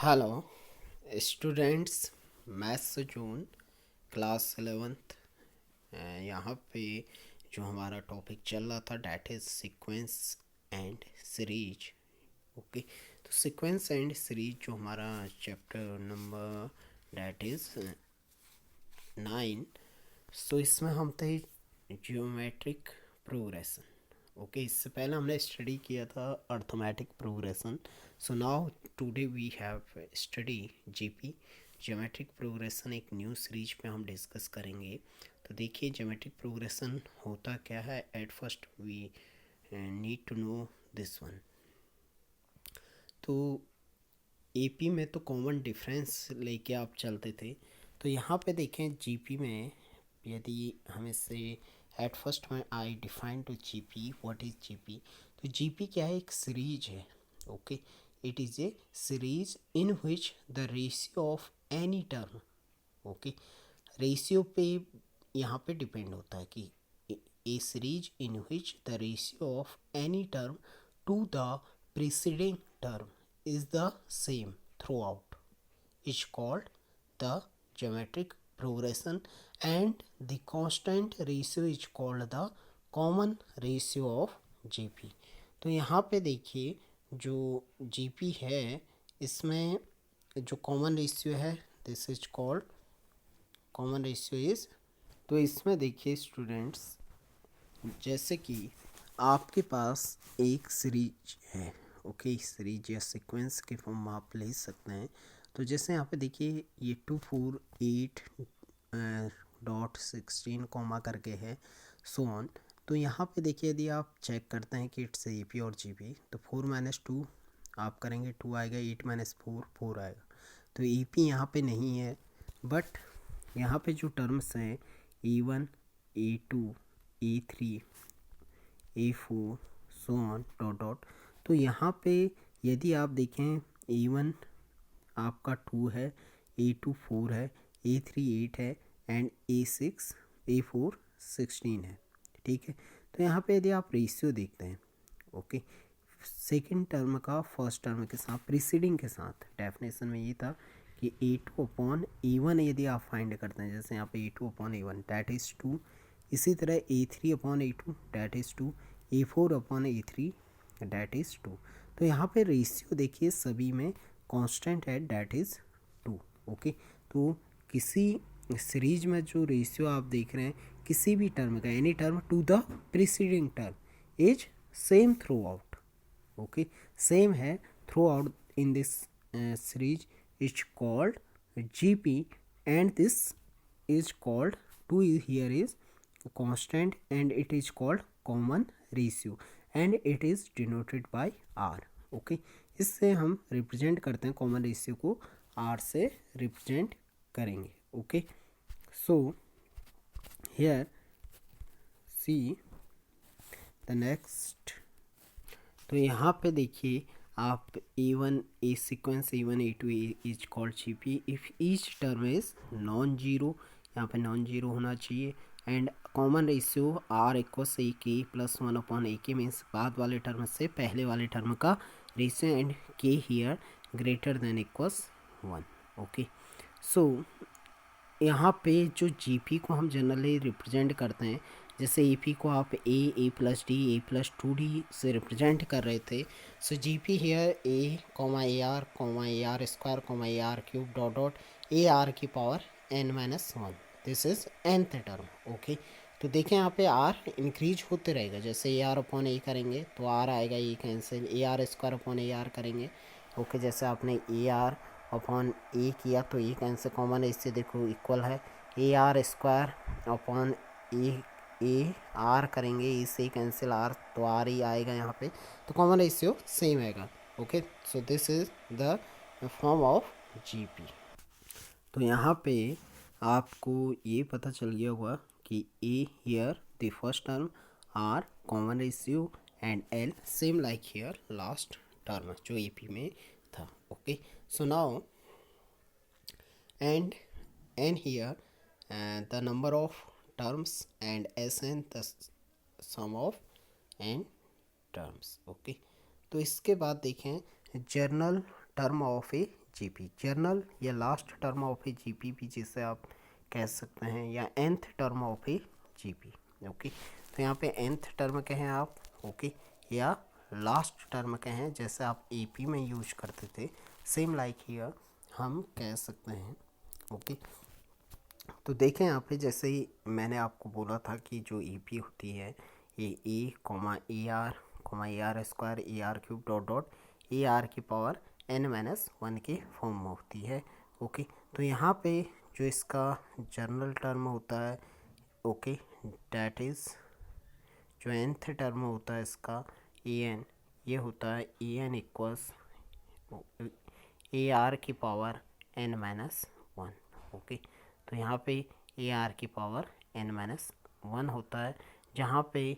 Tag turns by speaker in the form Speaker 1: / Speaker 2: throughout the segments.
Speaker 1: Hello students, maths zone class 11th। यहाँ पे जो हमारा टॉपिक चल रहा था that is sequence and series. Okay, तो सीक्वेंस एंड सीरीज जो हमारा चैप्टर नंबर डैट इज़ 9। सो इसमें हम थे जियोमेट्रिक प्रोग्रेशन। ओके, इससे पहले हमने स्टडी किया था arithmetic progression. So now today we have study GP geometric progression. एक न्यू सीरीज पे हम डिस्कस करेंगे। तो देखिए ज्योमेट्रिक प्रोग्रेशन होता क्या है। At first we need to know this one. तो एपी में तो कॉमन डिफरेंस लेके आप चलते थे। तो यहाँ पे देखें जीपी में, यदि हम इससे एट फर्स्ट में I define to GP what is GP. तो जीपी क्या है? एक सीरीज है। Okay, it is a series in which the ratio of any term. Okay, ratio पे यहाँ पे डिपेंड होता है कि a series in which the ratio of any term to the preceding term is the same throughout is called the geometric progression, and the constant ratio is called the common ratio of GP। तो यहाँ पे देखिए जो GP है इसमें जो common ratio है this is called common ratio is. तो इसमें देखिए स्टूडेंट्स, जैसे कि आपके पास एक सीरीज है। ओके, सीरीज या सीक्वेंस के फॉर्म आप ले सकते हैं। तो जैसे यहाँ पे देखिए ये 248.16 कॉमा करके है, सो ऑन। तो यहाँ पे देखिए यदि आप चेक करते हैं कि इट्स ए पी और जी पी, तो 4 - 2 आप करेंगे 2 आएगा, 8 - 4 4 आएगा। तो ए पी यहाँ पे नहीं है, बट यहाँ पे जो टर्म्स हैं A1 A2 A3 A4 so on dot dot. तो यहाँ पे यदि आप देखें A1 आपका 2 है, A2 4 है, A3 8 है एंड A6 A4 16 है। ठीक है, तो यहाँ पे यदि आप रेशियो देखते हैं, ओके, सेकेंड टर्म का फर्स्ट टर्म के साथ प्रीसीडिंग के साथ, डेफिनेशन में ये था कि A2/A1 यदि आप फाइंड करते हैं, जैसे यहाँ पे A2/A1 डैट इज़ 2, इसी तरह A3/A2 that is 2, A4/A3 that is 2। तो यहाँ पे रेशियो देखिए सभी में कांस्टेंट है, डैट इज़ 2। ओके, तो किसी सीरीज में जो रेशियो आप देख रहे हैं किसी भी टर्म का, any term to the preceding term is same throughout. Okay, same है throughout in this series is called GP, and this is called 2 here is constant and it is called common ratio and it is denoted by R। Okay, इससे हम represent करते हैं common ratio को, R से represent करेंगे। Okay, so here see the next. तो यहाँ पे देखिए आप A1 a sequence A1 A2 is called GP if each term is non zero. यहाँ पे नॉन जीरो होना चाहिए and common ratio R equals a k plus 1/AK means बाद वाले टर्म से पहले वाले टर्म का ratio and K here greater than equals 1। Okay, so यहाँ पे जो GP को हम जनरली रिप्रेजेंट करते हैं, जैसे AP को आप A+D A+2D से रिप्रेजेंट कर रहे थे। सो GP here A, AR square AR cube dot dot AR की power n-1, this is nth term. Okay, तो देखें यहाँ पे R इंक्रीज होते रहेगा, जैसे AR/A करेंगे तो R आएगा, ये कैंसिल, AR² करेंगे। ओके, जैसे आपने AR/A किया तो ये कैंसिल, कॉमन इससे देखो इक्वल है, AR² करेंगे, इससे कैंसिल R, तो R ही आएगा यहाँ पे, तो कॉमन रेशियो सेम आएगा। Okay, so this is the form of GP। तो यहाँ पे आपको ये पता चल गया होगा कि A here the first term, R common ratio and L same like here last term जो AP में था। Okay, so now and n here and the number of terms and Sn the sum of n terms। Okay, तो इसके बाद देखें general term of a GP, general या last term of a GP भी जिसे आप कह सकते हैं, या nth term of a GP. Okay, तो यहाँ पे nth टर्म कहें आप, ओके, या लास्ट टर्म कहें, जैसे आप एपी में यूज करते थे, सेम लाइक हियर हम कह सकते हैं। ओके, तो देखें यहाँ पे जैसे ही मैंने आपको बोला था कि जो ईपी होती है ये ए r square A R cube dot dot A r की पावर n-1 के फॉर्म में होती है। ओके, तो यहाँ पे जो इसका जनरल टर्म होता है, ओके, डैट इज़ जो nth टर्म होता है इसका an, ये होता है an इक्वल्स ए आर की पावर n-1। ओके, तो यहाँ पे ए आर की पावर n-1 होता है, जहाँ पे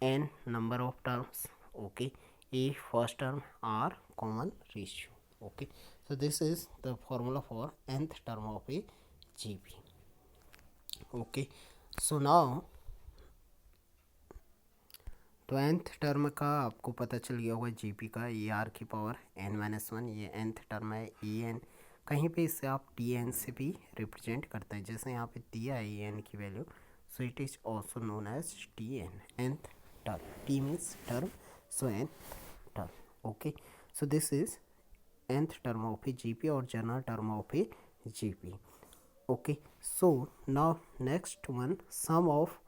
Speaker 1: n number of terms, okay, a first term, r common ratio. Okay, so this is the formula for nth term of a GP. Okay, so now तो nth term का आपको पता चल गया होगा जीपी का ए आर की पावर n-1, ये nth टर्म है ए एन, कहीं पे इसे आप टी एन से भी रिप्रेजेंट करते हैं, जैसे यहाँ पे दिया है ए एन की value, so it is also known as t n, nth term, t means term, so nth term. Okay, so this is nth term of a GP or general term of a GP. Okay, so now next one, sum of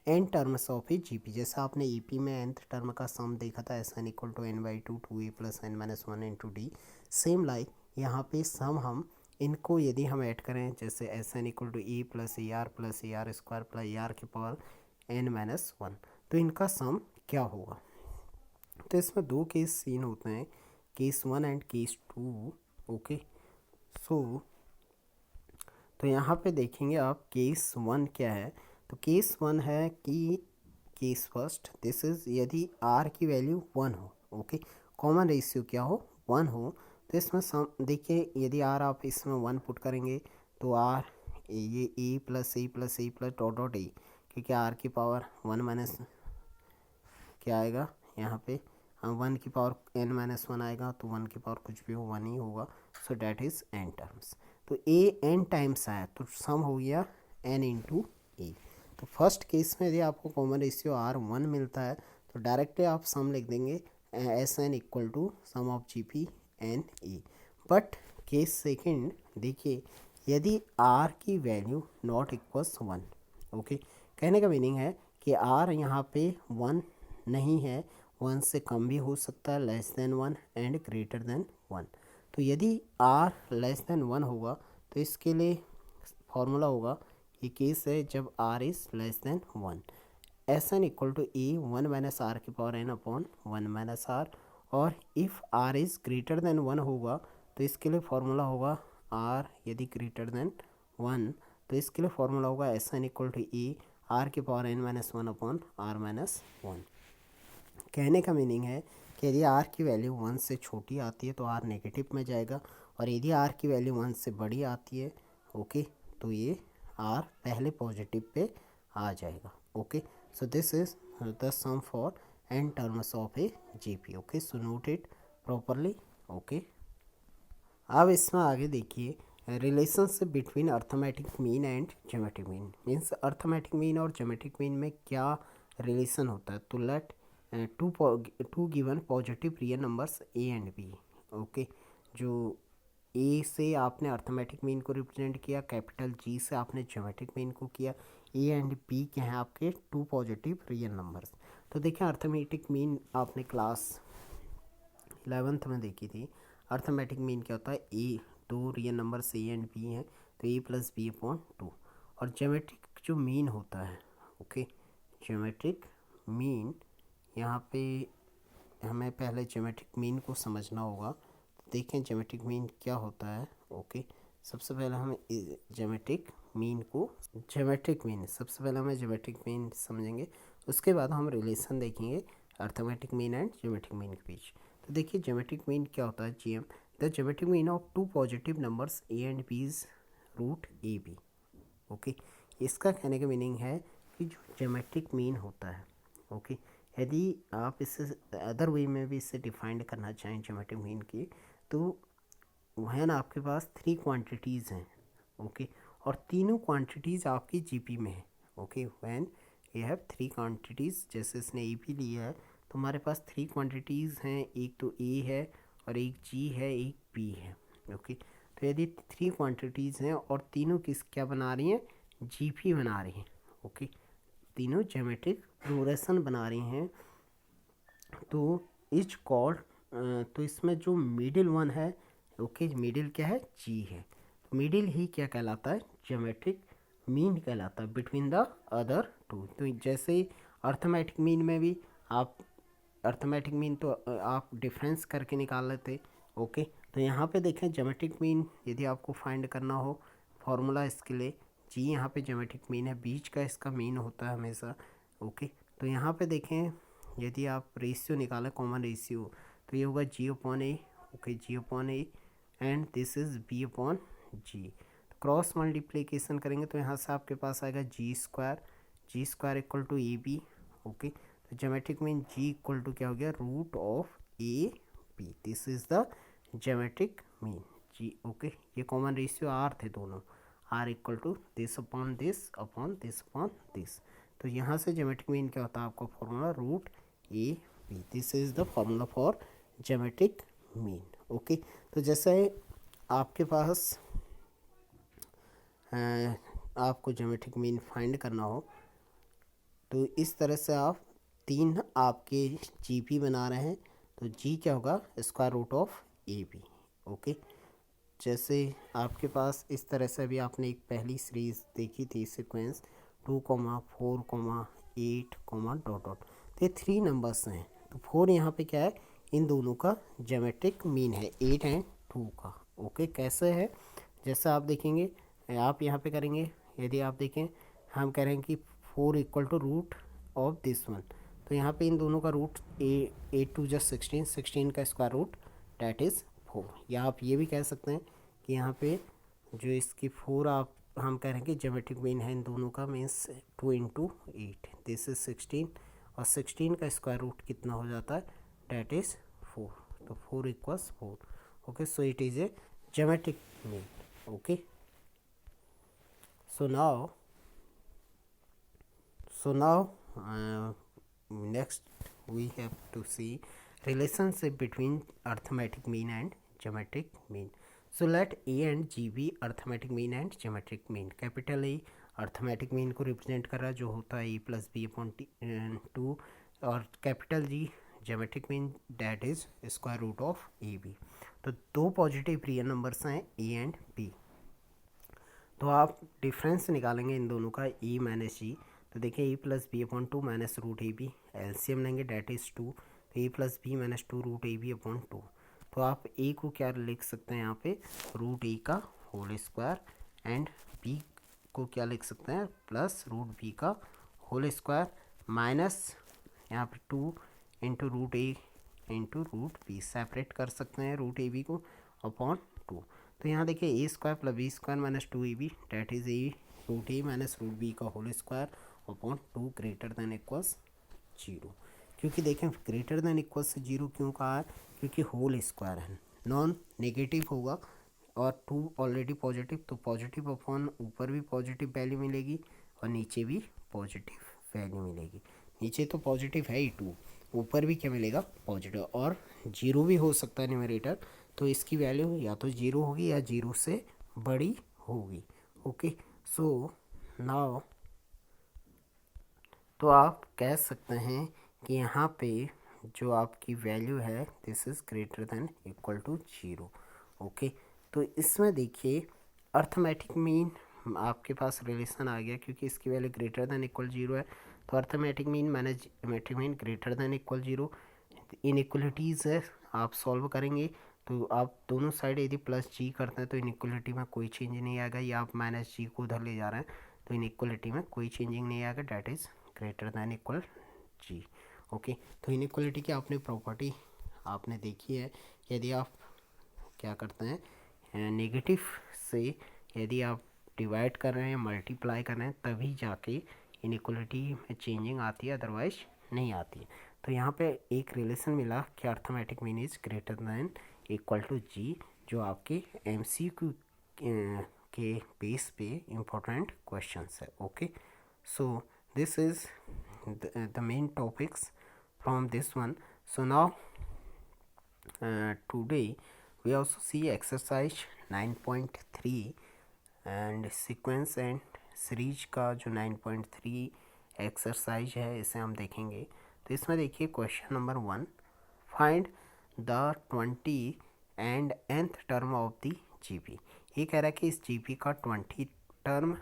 Speaker 1: n terms of a GP। जैसा आपने EP में nth term का सम देखा था, SN equal to n/2 2a plus n-1 into d, same like यहाँ पे सम हम इनको यदि हम ऐड करें, जैसे SN equal to a plus a r square plus a r की पावर n-1, तो इनका सम क्या होगा। तो इसमें दो केस सीन होते हैं, केस 1 एंड केस 2। ओके, सो तो यहाँ पे देखेंगे आप केस 1 क्या है, तो केस 1 है कि केस फर्स्ट, दिस इज यदि r की वैल्यू 1 हो, ओके, कॉमन रेशियो क्या हो, 1 हो, तो इसमें सम देखिए, यदि r आप इसमें 1 पुट करेंगे तो r ये a plus dot dot A, क्योंकि r की पावर 1 माइनस क्या आएगा यहाँ पे, 1 की पावर n-1 आएगा, तो 1 की पावर कुछ भी हो 1 ही होगा, so that is n terms. तो a n टाइम्स आया तो सम हो गया n इंटू ए। तो फर्स्ट केस में यदि आपको कॉमन रेशियो r1 मिलता है तो डायरेक्टली आप सम लिख देंगे SN equal to sum of GP n a. But case second देखिए, यदि r की वैल्यू नॉट इक्वल्स 1, ओके, कहने का मीनिंग है कि r यहाँ पे 1 नहीं है, 1 से कम भी हो सकता है, less than 1 and greater than 1। तो यदि r लेस देन 1 होगा तो इसके लिए फॉर्मूला होगा, ये केस है जब r is less than 1, SN equal to a 1 minus r की power n upon 1 minus r, और if r is greater than 1 होगा तो इसके लिए फॉर्मूला होगा r यदि ग्रेटर देन 1, तो इसके लिए फॉर्मूला होगा SN equal to a r की पावर n-1 अपॉन r-1। कहने का मीनिंग है कि यदि r की वैल्यू 1 से छोटी आती है तो r नेगेटिव में जाएगा, और यदि r की वैल्यू 1 से बड़ी आती है, ओके, तो ये r पहले पॉजिटिव पे आ जाएगा। Okay, so this is the sum for n terms of a GP। Okay, so note it properly. Okay, अब इसमें आगे देखिए, relationship between arithmetic mean and geometric mean, means arithmetic mean और ज्योमेट्रिक मीन में क्या रिलेशन होता है। तो let two given positive real numbers a and b। Okay, जो a से आपने अर्थमेटिक मीन को रिप्रेजेंट किया, कैपिटल G से आपने ज्योमेट्रिक मीन को किया, a एंड b क्या हैं आपके टू पॉजिटिव रियल नंबर्स। तो देखिए, अर्थमेटिक मीन आपने क्लास 11th में देखी थी। अर्थमेटिक मीन क्या होता है, a, दो real numbers a and b हैं तो a प्लस बी अपॉन 2। और ज्योमेट्रिक जो मीन होता है, ओके, ज्योमेट्रिक मीन, यहाँ पे हमें पहले ज्योमेट्रिक मीन को समझना होगा। देखें ज्योमेट्रिक मीन क्या होता है। ओके, सबसे पहले हम ज्योमेट्रिक मीन समझेंगे, उसके बाद हम रिलेशन देखेंगे arithmetic mean and geometric mean के बीच। तो देखिए, ज्योमेट्रिक मीन क्या होता है, GM, the geometric mean of two positive numbers a and b is root AB। Okay, इसका कहने का मीनिंग है कि जो ज्योमेट्रिक मीन होता है, ओके, यदि आप इसे अदर वे में भी इसे डिफाइंड करना चाहें ज्योमेट्रिक मीन की, तो व्हेन आपके पास 3 क्वांटिटीज़ हैं, ओके, और तीनों क्वांटिटीज़ आपकी जीपी में है, okay, when you have 3 quantities, जैसे इसने ईपी लिया है तो हमारे पास 3 क्वांटिटीज़ हैं, एक तो ए है और एक जी है, एक बी है, ओके। तो यदि 3 क्वांटिटीज़ हैं और तीनों किस क्या बना रही हैं, जीपी बना रही हैं, ओके, तीनों ज्योमेट्रिक प्रोग्रेशन बना रही हैं, तो इज कॉल्ड, तो इसमें जो मिडिल वन है, ओके, मिडिल क्या है, जी है, तो मिडिल ही क्या कहलाता है, ज्योमेट्रिक मीन कहलाता है बिटवीन द अदर टू। तो जैसे अर्थमेटिक मीन में भी आप अर्थमेटिक मीन तो आप डिफरेंस करके निकाल लेते, ओके। तो यहाँ पे देखें ज्योमेट्रिक मीन यदि आपको फाइंड करना हो, फॉर्मूला इसके लिए जी, यहाँ पे ज्योमेट्रिक मीन है, बीच का इसका मीन होता है हमेशा, ओके। तो यहाँ पे देखें यदि आप रेशियो निकालें, कॉमन रेशियो, तो ये होगा G upon a, okay, G upon a, and this is b upon G. तो क्रॉस मल्टीप्लीकेशन करेंगे तो यहाँ से आपके पास आएगा G square equal to a b, okay. तो geometric mean G equal to क्या हो गया, root of a b, this is the geometric mean G, okay. ये कॉमन रेशियो आर थे दोनों, r equal to this upon this upon this upon this. तो यहाँ से ज्योमेट्रिक मीन क्या होता है आपका formula, root a b, this is the formula for geometric mean, okay. तो जैसे आपके पास आपको ज्योमेट्रिक मीन फाइंड करना हो तो इस तरह से आप 3 आपके जीपी बना रहे हैं, तो जी क्या होगा, square root of a b, okay. जैसे आपके पास इस तरह से अभी आपने एक पहली सीरीज़ देखी थी, सीक्वेंस 2, 4, 8, डॉट डॉट, तो ये 3 नंबर्स हैं, तो 4 यहाँ पे क्या है, इन दोनों का ज्योमेट्रिक मीन है, 8 एंड 2 का, ओके। कैसे है, जैसा आप देखेंगे, आप यहाँ पे करेंगे, यदि आप देखें हम कह रहे हैं कि 4 equal to root of this one, तो यहाँ पे इन दोनों का रूट 8 टू जस्ट 16 का स्क्वायर रूट डैट इज़ 4, या आप ये भी कह सकते हैं कि यहाँ पे जो इसकी 4 आप हम कह रहे हैं कि ज्योमेट्रिक मीन है इन दोनों का, मीन्स 2 इंटू 8, दिस इज 16, और 16 का स्क्वायर रूट कितना हो जाता है, डैट इज़ 4, तो 4 equals 4, okay. So it is A geometric mean, okay. So now next we have to see relationship between arithmetic mean and geometric mean. So let A and G be arithmetic mean and geometric mean. Capital A arithmetic mean को represent कर रहा है जो होता है A plus b upon 2, और capital G geometric mean that is square root of a b. तो 2 positive real numbers हैं ए एंड बी, तो आप डिफरेंस निकालेंगे इन दोनों का, e माइनस जी, तो देखिए a plus b upon 2 minus root a b, LCM लेंगे डैट इज़ 2, तो a plus b minus 2 root a b upon 2, तो आप ए को क्या लिख सकते हैं यहाँ पे, रूट ए का होल स्क्वायर, एंड बी को क्या लिख सकते हैं, प्लस रूट बी का होल स्क्वायर, माइनस यहाँ पे 2 into root a into root b, separate कर सकते हैं रूट ए बी को अपॉन 2। तो यहाँ देखिए a square plus b square minus 2 a b that is a root a minus root b का whole square upon 2 greater than equals 0। क्योंकि देखें ग्रेटर देन इक्वल्स 0 क्यों कहा है, क्योंकि होल स्क्वायर है, नॉन नेगेटिव होगा, और 2 ऑलरेडी पॉजिटिव, तो पॉजिटिव अपॉन ऊपर भी पॉजिटिव वैल्यू मिलेगी और नीचे भी पॉजिटिव वैल्यू मिलेगी, नीचे तो पॉजिटिव है ही 2, ऊपर भी क्या मिलेगा, पॉजिटिव, और 0 भी हो सकता है न्यूमरेटर, तो इसकी वैल्यू या तो 0 होगी या 0 से बड़ी होगी, ओके। सो नाउ तो आप कह सकते हैं कि यहाँ पे जो आपकी वैल्यू है this is greater than equal to 0, okay. तो इसमें देखिए अर्थमेटिक मीन आपके पास रिलेशन आ गया, क्योंकि इसकी वैल्यू ग्रेटर देन इक्वल 0 है, तो arithmetic mean minus geometric mean greater than equal 0। Inequalities है, आप सॉल्व करेंगे तो आप दोनों साइड यदि प्लस जी करते हैं तो इनइक्वलिटी में कोई चेंज नहीं आएगा, या आप माइनस जी को उधर ले जा रहे हैं तो इनइक्वलिटी में कोई चेंजिंग नहीं आएगा, that is greater than equal G, okay. तो इनइक्वलिटी की आपने प्रॉपर्टी आपने देखी है, यदि आप क्या करते हैं नेगेटिव से यदि आप डिवाइड कर रहे हैं मल्टीप्लाई कर रहे हैं तभी जाके इनइक्वलिटी में चेंजिंग आती है, अदरवाइज नहीं आती है। तो यहाँ पे एक रिलेशन मिला कि arithmetic mean is greater than equal to G, जो आपके MCQ के बेस पे इम्पोर्टेंट क्वेश्चंस है. Okay, so this is the main topics from this one. So now today we also see exercise 9.3 and sequence and series का जो 9.3 exercise है इसे हम देखेंगे. तो इसमें देखिए question number 1, find the 20 and nth term of the GP. ये कह रहा है कि इस जीपी का 20 टर्म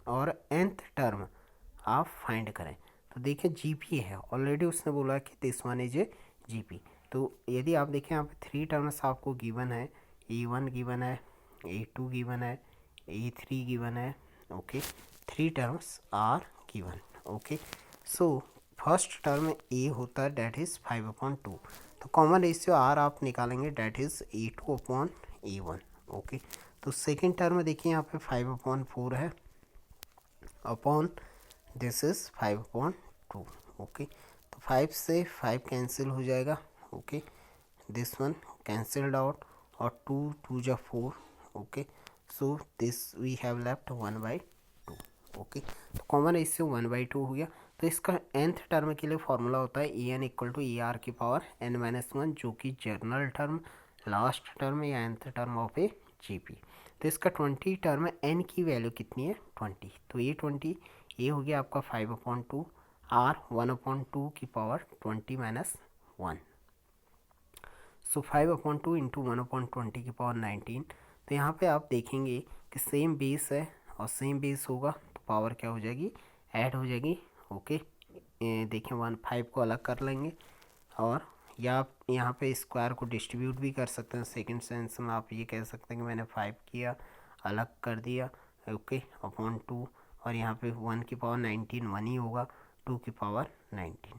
Speaker 1: और nth टर्म आप फाइंड करें. तो देखिए जीपी है, ऑलरेडी उसने बोला कि this one is a GP. तो यदि आप देखें यहाँ पे 3 टर्म्स आपको गिवन है, E1 गिवन है, E2 गिवन है, E3 गिवन है. Okay, 3 terms are given. Okay, so first term a होता है डेट इज़ 5/2. तो कॉमन रेशियो आर आप निकालेंगे डेट इज़ E2/E1. ओके, तो सेकेंड टर्म देखिए यहाँ पे 5/4 है अपॉन दिस इज 5/2. ओके, तो 5 से 5 कैंसिल हो जाएगा. Okay, this one cancelled out और 2 2 जा 4. Okay, so this we have left 1/2. Okay, तो कॉमन रेशियो 1/2 हो गया. तो इसका nth टर्म के लिए फॉर्मूला होता है En = ER की पावर n-1, जो कि जर्नल टर्म, लास्ट टर्म या nth term of a GP. तो इसका 20 टर्म n की वैल्यू कितनी है 20. तो ये 20 ये हो गया आपका 5/2 आर 1/2 की पावर 20 - 1. सो 5/2 इंटू 1/20 की पावर 19. तो यहाँ पे आप देखेंगे कि सेम बेस है और सेम बेस होगा तो पावर क्या हो जाएगी, ऐड हो जाएगी. ओके, देखिए 5 को अलग कर लेंगे और या आप यहाँ पे स्क्वायर को डिस्ट्रीब्यूट भी कर सकते हैं. सेकंड सेंस में आप ये कह सकते हैं कि मैंने 5 किया, अलग कर दिया. ओके, अपॉन 2 और यहाँ पे 1 की पावर 19 1 ही होगा, 2 की पावर 19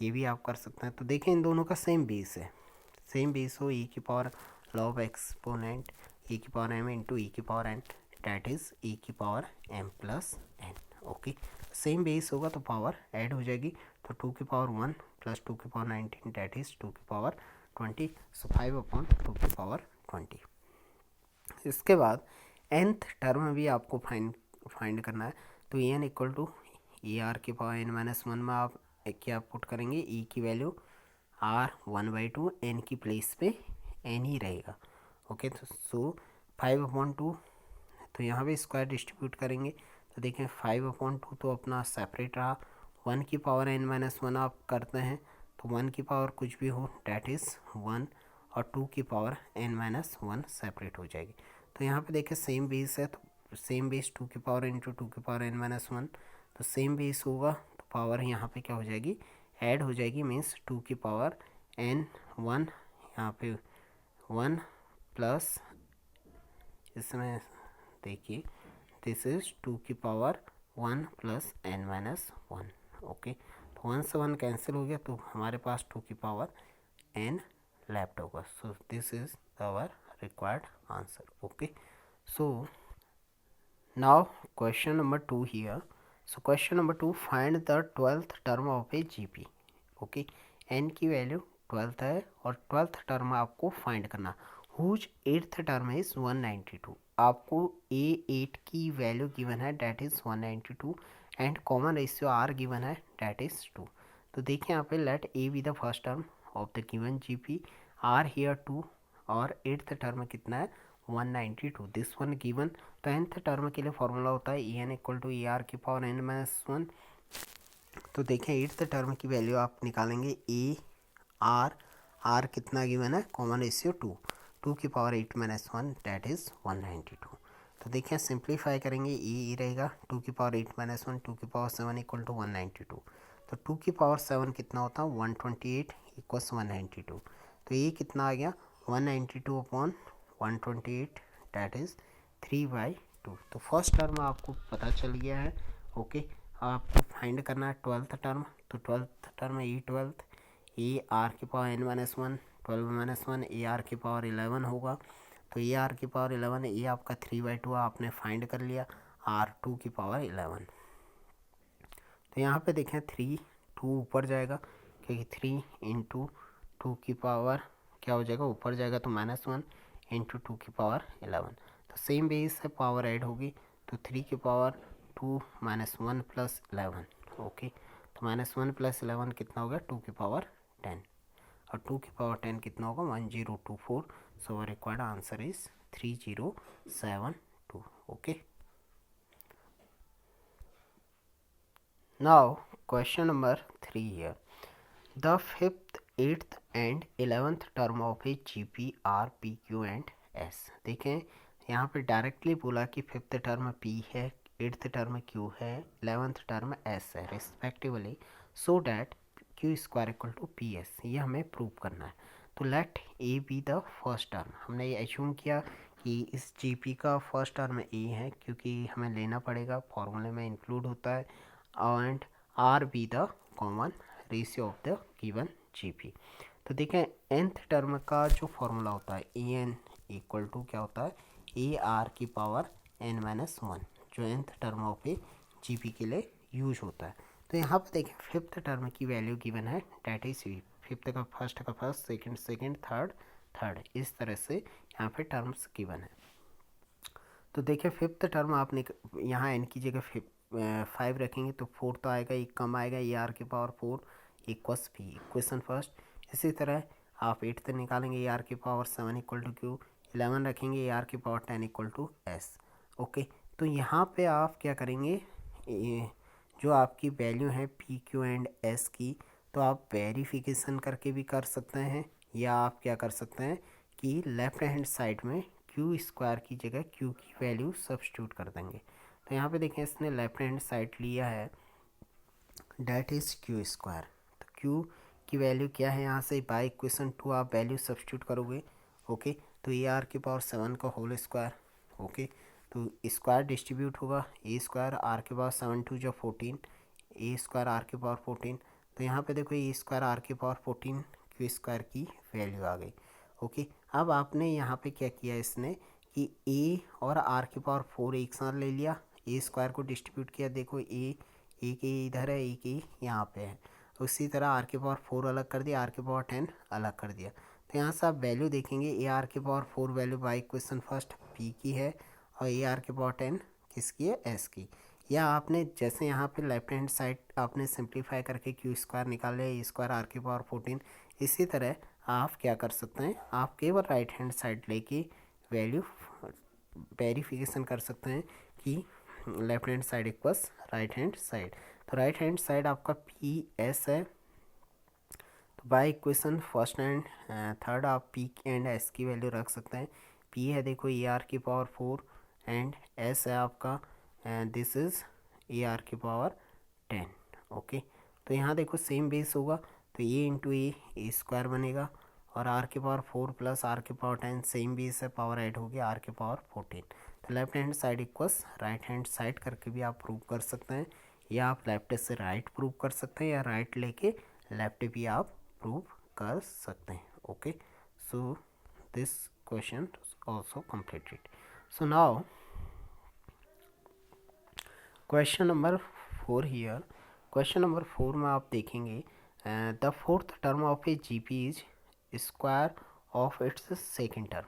Speaker 1: ये भी आप कर सकते हैं. तो देखें इन दोनों का सेम बेस है, सेम बेस हो e की पावर लॉग एक्सपोनेंट e की पावर m इंटू e की power n, that is e की power m plus n. Okay, same base होगा तो पावर ऐड हो जाएगी. तो 2 की पावर 1 प्लस 2 की पावर 19 डैट इज़ 2 की पावर 20. सो 5/2 की पावर 20. इसके बाद nth टर्म भी आपको फाइंड करना है. तो En = ER की पावर n-1 में आप क्या पुट करेंगे, e की वैल्यू r 1/2, n की प्लेस पे n ही रहेगा. ओके, तो सो 5/2. तो यहाँ पे स्क्वायर डिस्ट्रीब्यूट करेंगे तो देखें 5/2 तो अपना सेपरेट रहा. 1 की पावर n-1 आप करते हैं तो 1 की पावर कुछ भी हो डैट इज़ 1 और 2 की पावर n-1 सेपरेट हो जाएगी. तो यहाँ पे देखें सेम बेस है तो सेम बेस 2 की पावर इंटू 2 की पावर n-1, तो सेम बेस होगा तो पावर यहाँ पे क्या हो जाएगी, ऐड हो जाएगी. मीन्स 2 की पावर n1 यहाँ पे 1 प्लस इसमें देखिए दिस इज 2 की पावर 1 प्लस n-1. ओके, तो 1 से 1 कैंसिल हो गया तो हमारे पास 2 की पावर n लेफ्ट होगा. So this is our required answer. Okay, so now question number 2 here. So question number 2, find the 12th term of a GP. Okay, n की value 12th है और 12th टर्म आपको find करना. Whose 8th term is 192. आपको A8 की value given है that is 192 and common ratio R given है that is 2. तो देखिए यहाँ पे let A B the first term of the given GP, R here 2 और 8th टर्म कितना है 192, दिस वन गिवन. तो nth टर्म के लिए फॉर्मूला होता है En = ER की पावर n-1. तो देखें 8th टर्म की वैल्यू आप निकालेंगे R कितना गिवन है, कॉमन रेशियो 2 की पावर 8-1 डैट इज़ 192. तो देखिए सिंप्लीफाई करेंगे ये रहेगा 2 की पावर 8-1 2 की पावर 7 = 192. तो 2 की पावर 7 कितना होता है 128 = 192. तो ये कितना आ गया 192/128 डैट इज़ 3/2. तो फर्स्ट टर्म आपको पता चल गया है. ओके, आपको फाइंड करना है 12th टर्म. तो 12th टर्म E12 AR की पावर n-1 12-1 AR की पावर 11 होगा. तो AR की पावर 11 ये आपका 3/2 आपने फाइंड कर लिया. R2 की पावर 11. तो यहाँ पे देखें 3 2 ऊपर जाएगा क्योंकि 3 × 2 की पावर क्या हो जाएगा ऊपर जाएगा तो -1 इंटू 2 की पावर 11। तो सेम बेस से पावर ऐड होगी, तो 3 की पावर 2 माइनस 1 प्लस 11। ओके, तो माइनस 1 प्लस 11 कितना हो गया, 2 की पावर 10, और 2 की पावर 10 कितना होगा, 1024। So required answer is 3072। Okay, now question number 3 here. The 5th, 8th and 11th term of a GP are P, Q and S। देखें यहाँ पे डायरेक्टली बोला कि 5th टर्म P है, 8th टर्म Q है, 11th term S है respectively, so that Q square equal to p s, ये हमें प्रूव करना है। तो let a be the first term, हमने ये एज्यूम किया कि इस GP का फर्स्ट टर्म ए है, क्योंकि हमें लेना पड़ेगा, फॉर्मूले में इंक्लूड होता है, and R be the common ratio of the given GP। तो देखें nth टर्म का जो फॉर्मूला होता है ए एन इक्वल टू क्या होता है, ए आर की पावर n माइनस 1, जो nth term of a GP के लिए यूज होता है। तो यहाँ पे देखें 5th टर्म की वैल्यू गिवन है, डैट इज 5th का फर्स्ट, सेकंड, थर्ड, इस तरह से यहाँ पे टर्म्स गिवन है। तो देखिए 5th टर्म आपने यहाँ n की जगह 5 रखेंगे तो 4 तो आएगा, एक कम आएगा, ए आर की power 4 equals p, equation first. इसी तरह आप 8th निकालेंगे, ए आर की पावर 7 इक्वल टू क्यू, 11 रखेंगे, ए आर की power 10 equal to s. Okay, तो यहाँ पे आप क्या करेंगे, जो आपकी वैल्यू है पी क्यू एंड एस की, तो आप वेरिफिकेशन करके भी कर सकते हैं, या आप क्या कर सकते हैं कि लेफ्ट हैंड साइड में क्यू स्क्वायर की जगह क्यू की वैल्यू सब्स्टिट्यूट कर देंगे। तो यहाँ पे देखें इसने लेफ्ट हैंड साइड लिया है, डैट इज क्यू स्क्वायर। तो क्यू की वैल्यू क्या है, यहाँ से बाय इक्वेशन 2 आप वैल्यू सब्स्टिट्यूट करोगे। ओके, तो ए आर की पावर 7 का होल स्क्वायर। ओके, तो स्क्वायर डिस्ट्रीब्यूट होगा, ए स्क्वायर आर के पावर 7 2 जो 14, ए स्क्वायर आर की पावर 14। तो यहाँ पे देखो ए स्क्वायर आर की पावर 14 क्यू स्क्वायर की वैल्यू आ गई। ओके, अब आपने यहाँ पे क्या किया, इसने कि ए और आर की पावर 4 एक साथ ले लिया, ए स्क्वायर को डिस्ट्रीब्यूट किया, देखो ए एक ए इधर है, एक ए यहाँ पे है। उसी तरह आर की पावर 4 अलग कर दिया, आर की पावर 10 अलग कर दिया। तो यहाँ से आप वैल्यू देखेंगे, ए आर की power 4 value by equation first P की है, और ए आर की पावर 10 किसकी है, एस की। या आपने जैसे यहाँ पे लेफ्ट हैंड साइड आपने सिंप्लीफाई करके क्यू स्क्वायर निकाल लिया, ए स्क्वायर आर की पावर 14, इसी तरह आप क्या कर सकते हैं, आप केवल राइट हैंड साइड लेके वैल्यू वेरिफिकेशन कर सकते हैं कि left hand side equals right hand side. तो राइट हैंड साइड आपका पी एस है, तो by equation first and third आप पी एंड एस की वैल्यू रख सकते हैं। पी है देखो ए आर की पावर 4 एंड एस है आपका दिस इज ए आर की पावर 10। ओके, तो यहाँ देखो सेम बेस होगा, तो ए इंटू ए स्क्वायर बनेगा, और आर की पावर 4 प्लस आर की पावर 10 सेम बेस है, पावर ऐड होगी आर की पावर 14। तो left hand side equals right hand side करके भी आप प्रूव कर सकते हैं, या आप लेफ्ट से राइट प्रूव कर सकते हैं, या राइट लेके लेफ्ट भी आप प्रूव कर सकते हैं। Okay, so this question also completed। So now question number 4 here. Question number 4 में आप देखेंगे the 4th term of a GP is square of its second term.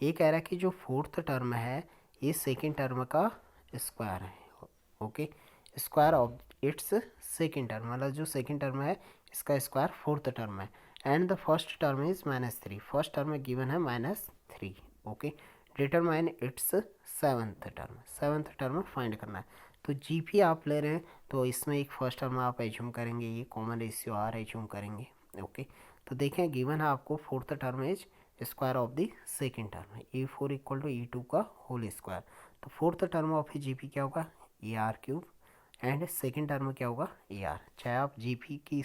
Speaker 1: ये कह रहा है कि जो 4th टर्म है ये सेकेंड टर्म का स्क्वायर है। Okay, square of its second term, मतलब जो सेकेंड टर्म है इसका स्क्वायर 4th टर्म है, and the first term is -3, first term में गिवन है -3। Okay, determine its 7th term find करना है। तो GP आप ले रहे हैं, तो इसमें एक फर्स्ट टर्म आप एज्यूम करेंगे, ये कॉमन रेशियो आर एज्यूम करेंगे। ओके, तो देखें गिवन है आपको 4th term is square of the second term, E4 equal to E2 का होल स्क्वायर। तो 4th टर्म ऑफ GP क्या होगा, AR3, एंड सेकेंड टर्म क्या होगा, AR। चाहे आप GP की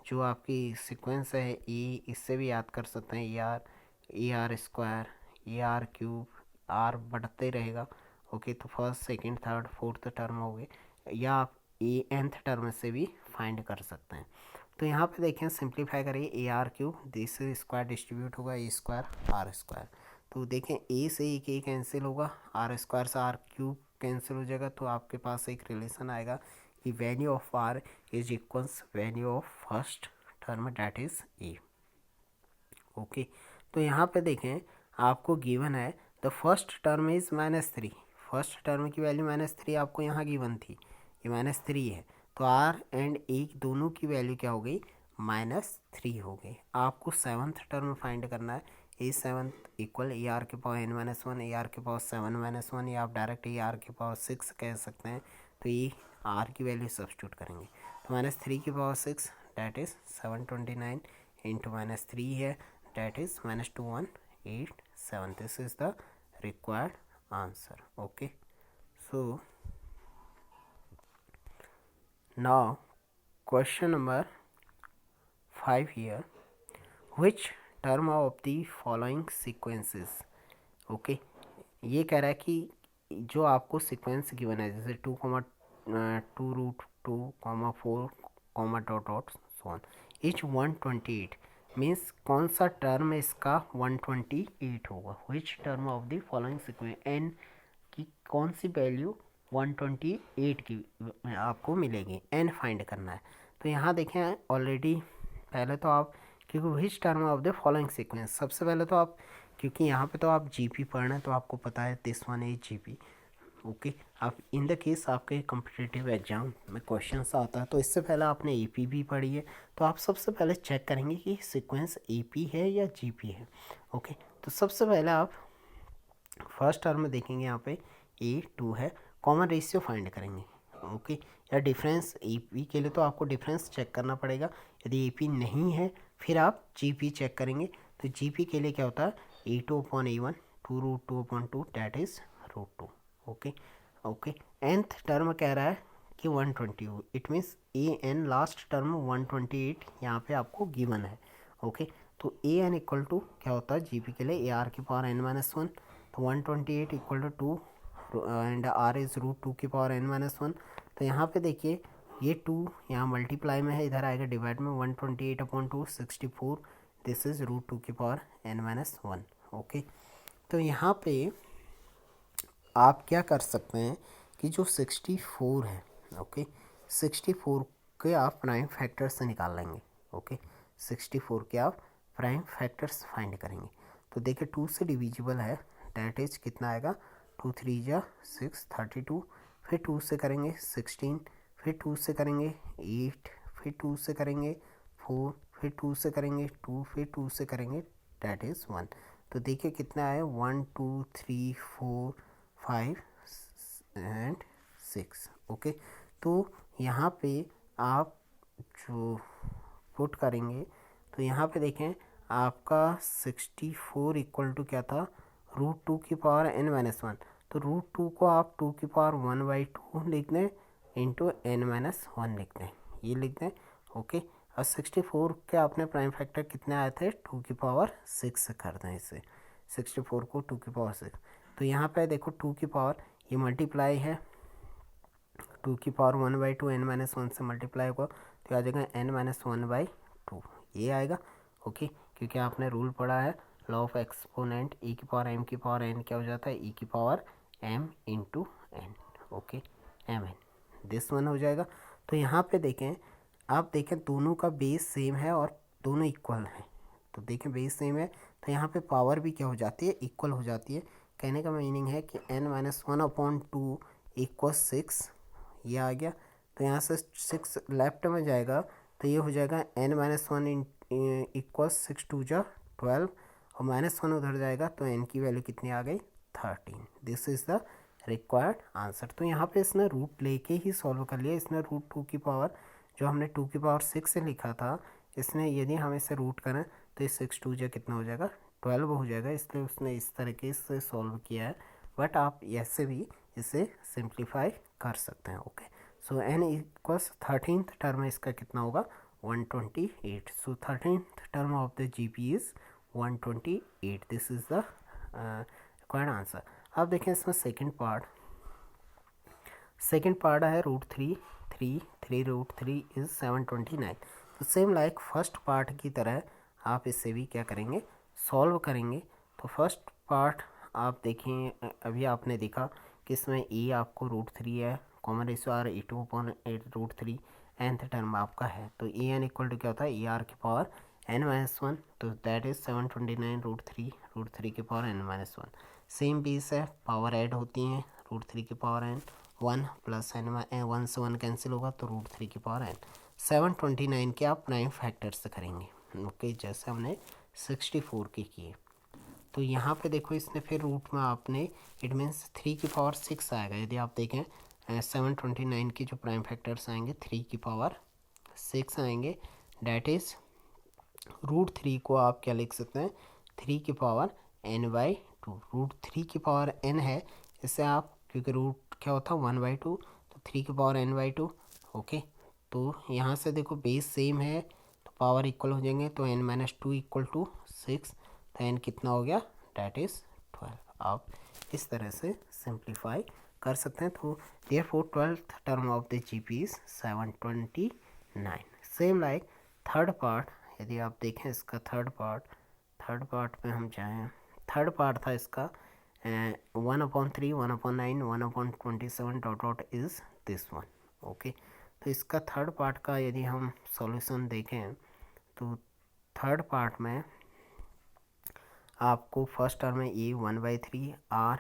Speaker 1: जो आपकी सीक्वेंस है ए, इससे भी याद कर सकते हैं, AR स्क्वायर, AR3, R बढ़ते रहेगा। ओके, तो first second third fourth term हो गए, या आप nth टर्म से भी फाइंड कर सकते हैं। तो यहाँ पे देखें सिंप्लीफाई करिए, AR3 दिस स्क्वायर डिस्ट्रीब्यूट होगा, ए स्क्वायर आर स्क्वायर। तो देखें ए से एक ए कैंसिल होगा, आर स्क्वायर से R3 कैंसिल हो जाएगा, तो आपके पास एक रिलेशन आएगा कि value of r is equals value of first term, that is a. Okay, तो यहाँ पे देखें आपको गिवन है the first term is -3, first term की वैल्यू -3 आपको यहाँ गिवन थी, ये -3 है, तो आर एंड ए दोनों की वैल्यू क्या हो गई, -3 हो गई। आपको सेवन्थ टर्म फाइंड करना है, ए सेवन्थ इक्वल ए आर के पावर n-1, ए आर के पावर 7-1, या आप डायरेक्ट ए आर के पावर 6 कह सकते हैं। तो ये आर की वैल्यू सब्स्टिट्यूट करेंगे, तो -3 की पावर 6 डैट इज़ 729 इंटू -3 है, that is -2187. This is the required answer. Okay, so now question number 5 here, which term of the following sequences, okay, ये कह रहा है कि जो आपको सीक्वेंस गिवन है जैसे 2,2√2,4, dot dot so on, each 128 means कौन सा टर्म इसका 128 होगा, which term of the following sequence, n की कौन सी वैल्यू 128 की आपको मिलेगी, एन फाइंड करना है। तो यहाँ देखें ऑलरेडी पहले तो आप, क्योंकि विच term of the following sequence, सबसे पहले तो आप, क्योंकि यहाँ पे तो आप जीपी पढ़ना है तो आपको पता है this one is GP, okay. आप इन द केस आपके कॉम्पिटिटिव एग्जाम में क्वेश्चंस आता है तो इससे पहले आपने एपी भी पढ़ी है, तो आप सबसे पहले चेक करेंगे कि सीक्वेंस एपी है या जीपी है, ओके। तो सबसे पहले आप फर्स्ट टर्म देखेंगे, यहाँ पे A2 है, कॉमन रेशियो फाइंड करेंगे, ओके। या डिफरेंस एपी के लिए तो आपको डिफरेंस चेक करना पड़ेगा, यदि एपी नहीं है फिर आप जीपी चेक करेंगे। तो जीपी के लिए क्या होता है, A2/A1 2√2/2 that is √2, okay okay. nth term कह रहा है कि 120, it means a n last term 128 यहाँ पे आपको गिवन है, ओके। तो ए एन इक्वल टू क्या होता है जीपी के लिए, ए आर की पावर n-1, तो 128 equal to 2 and r is √2 की पावर n-1। तो यहाँ पे देखिए ये 2 यहाँ मल्टीप्लाई में है, इधर आएगा डिवाइड में, 128/2 64, दिस इज √2 की पावर n-1, ओके। तो यहाँ पे आप क्या कर सकते हैं कि जो 64 है, ओके, 64 के आप प्राइम फैक्टर से निकाल लेंगे, ओके। 64 के आप प्राइम फैक्टर्स फाइंड करेंगे, तो देखिए 2 से डिविजिबल है, डैट इज कितना आएगा, 2 3 जा 6 32, फिर 2 से करेंगे 16, फिर 2 से करेंगे 8, फिर 2 से करेंगे 4, फिर 2 से करेंगे 2, फिर 2 से करेंगे डैट इज़ 1। तो देखिए कितना आया, 1 2 3 4 5 एंड 6, ओके। तो यहाँ पे आप जो पुट करेंगे तो यहाँ पे देखें आपका 64 इक्वल टू क्या था, √2 की पावर n-1, तो √2 को आप 2 की पावर 1/2 लिख दें इंटू n-1 लिख दें, ये लिख दें, ओके। और 64 के आपने प्राइम फैक्टर कितने आए थे, 2 की पावर 6 कर दें इसे, 64 को 2 की पावर 6, तो यहाँ पे देखो 2 की पावर ये मल्टीप्लाई है, 2 की पावर 1/2 n-1 से मल्टीप्लाई होगा तो आ जाएगा n-1/2, ये आएगा, ओके। क्योंकि आपने रूल पढ़ा है लॉ ऑफ एक्सपोनेंट, e की पावर m की पावर n क्या हो जाता है, e की power m into n, okay, mn, this one हो जाएगा। तो यहाँ पे देखें, आप देखें दोनों का बेस सेम है और दोनों इक्वल हैं, तो देखें बेस सेम है तो यहाँ पे पावर भी क्या हो जाती है, इक्वल हो जाती है। कहने का मीनिंग है कि n-1/2 इक्वल 6, ये आ गया, तो यहाँ से 6 लेफ्ट में जाएगा तो ये हो जाएगा n-1 इक्वल 6 2 जा 12, और -1 उधर जाएगा तो n की वैल्यू कितनी आ गई, 13। This is the required answer. तो यहाँ पे इसने रूट लेके ही सॉल्व कर लिया, इसने √2 की पावर जो हमने 2 की पावर 6 से लिखा था, इसने यदि हम इसे रूट करें तो ये 6 2 जा कितना हो जाएगा, 12 हो जाएगा, इसलिए उसने इस तरीके से सॉल्व किया है। बट आप ऐसे भी इसे सिंप्लीफाई कर सकते हैं, ओके। सो n इक्वल्स 13th टर्म इसका कितना होगा, 128। सो 13th term of the GP is 128, this is the required answer. अब देखें इसमें सेकंड पार्ट है √3 √3 इज 729। तो सेम लाइक फर्स्ट पार्ट की तरह आप इससे भी क्या करेंगे, सॉल्व करेंगे। तो फर्स्ट पार्ट आप देखें, अभी आपने देखा कि इसमें ए आपको √3 है, common ratio r E2/8 √3, nth term आपका है, तो ए एन इक्वल टू क्या होता है, ए आर की पावर n-1, तो दैट इज 729 रूट थ्री की पावर n-1। सेम बेस है, पावर ऐड होती हैं, रूट थ्री की पावर n, 1 प्लस n 1 से 1 कैंसिल होगा तो रूट थ्री की पावर n। 729 के आप प्राइम फैक्टर से करेंगे, ओके, जैसे हमने 64 के किए। तो यहाँ पे देखो इसने फिर रूट में आपने, इट मीन्स 3 की पावर 6 आएगा। यदि आप देखें 729 के जो प्राइम फैक्टर्स आएंगे 3 की पावर 6 आएंगे, डैट इज़ रूट थ्री को आप क्या लिख सकते हैं, 3 की पावर n/2। रूट थ्री की पावर n है, इससे आप, क्योंकि रूट क्या होता है 1/2, तो 3 की पावर n/2, ओके। तो यहाँ से देखो बेस सेम है तो पावर इक्वल हो जाएंगे, तो n-2 इक्वल टू 6, तो n कितना हो गया, डैट इज़ 12। आप इस तरह से सिंप्लीफाई कर सकते हैं। तो therefore 12th term of the GP is 729। Same like third part, यदि आप देखें इसका थर्ड पार्ट में हम जाएँ, थर्ड पार्ट था इसका 1/3, 1/9, 1/27 dot dot is this one, okay. तो इसका थर्ड पार्ट का यदि हम सॉल्यूशन देखें तो थर्ड पार्ट में आपको फर्स्ट टर्म में a 1/3 r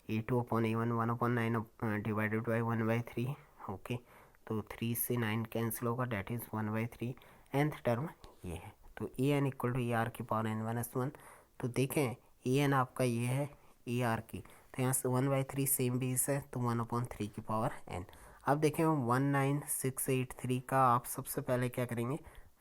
Speaker 1: A2/A1 1/9 divided by 1/3, okay. तो 3 से 9 कैंसिल होगा, डैट इज़ 1/3। nth टर्म ये है, तो a n equal to a r की पावर n-1। तो देखें ए एन आपका ये है ए आर की, तो यहाँ से 1/3 सेम बेस है, तो 1/3 की पावर n। अब देखें 19683 का आप सबसे पहले क्या करेंगे,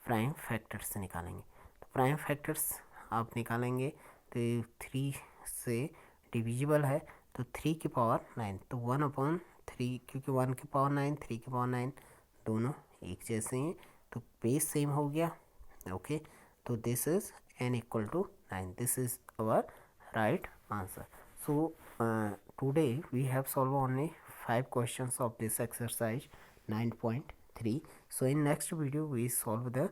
Speaker 1: प्राइम फैक्टर्स निकालेंगे। तो प्राइम फैक्टर्स आप निकालेंगे तो 3 से डिविजिबल है, तो 3 की पावर 9, तो 1/3, क्योंकि 1 की पावर 9, 3 की पावर 9 दोनों एक जैसे हैं, तो बेस सेम हो गया, ओके। तो this is n equal to 9, this is our right answer. So today we have solve only 5 questions of this exercise 9.3. So in next video we solve the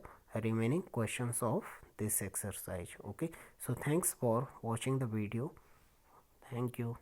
Speaker 1: remaining questions of this exercise, okay. So thanks for watching the video. Thank you.